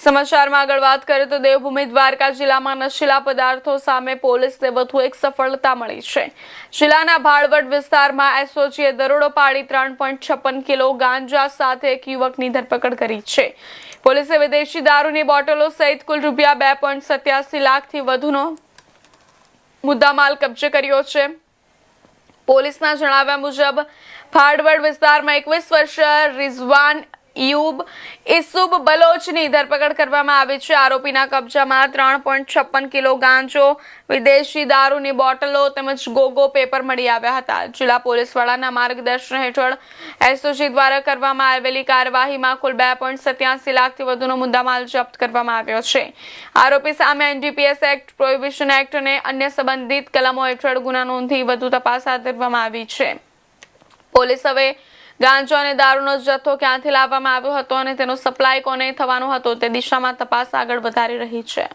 સમાચારમાં આગળ વાત કરીએ તો દેવભૂમિ દ્વારકા જિલ્લામાં નશીલા પદાર્થો સામે પોલીસને વધુ એક સફળતા મળી છે। જિલ્લાના ભાડવડ વિસ્તારમાં એસઓજીએ દરોડો પાડી 3.56 કિલો ગાંજા સાથે એક યુવકની ધરપકડ કરી છે। પોલીસે વિદેશી દારૂની બોટલો સહિત કુલ રૂપિયા 2.87 લાખથી વધુનો મુદ્દામાલ કબજે કર્યો છે। પોલીસના જણાવ્યા મુજબ ભાડવડ વિસ્તારમાં 21 વર્ષીય રિઝવાન ઈસુબ બલોચની ધરપકડ કરવામાં આવી છે। આરોપીના કબજામાં 3.56 કિલો ગાંજો, વિદેશી દારૂની બોટલો તેમજ ગોગો પેપર મળી આવ્યા હતા। જિલ્લા પોલીસ વડાના માર્ગદર્શન હેઠળ એસઓજી દ્વારા કરવામાં આવેલી કાર્યવાહીમાં કુલ 2.87 લાખથી વધુનો મુદ્દામાલ જપ્ત કરવામાં આવ્યો છે। આરોપી સામે એનડીપીએસ એક્ટ, પ્રોહિબિશન એક્ટ અને અન્ય સંબંધિત કલમો હેઠળ ગુના નોંધી વધુ તપાસ હાથ ધરવામાં આવી છે। પોલીસ હવે ગાંજો અને દારૂનો જથ્થો ક્યાંથી લાવવામાં આવ્યો હતો અને તેનો સપ્લાય કોને થવાનો હતો તે દિશામાં તપાસ આગળ વધારી રહી છે।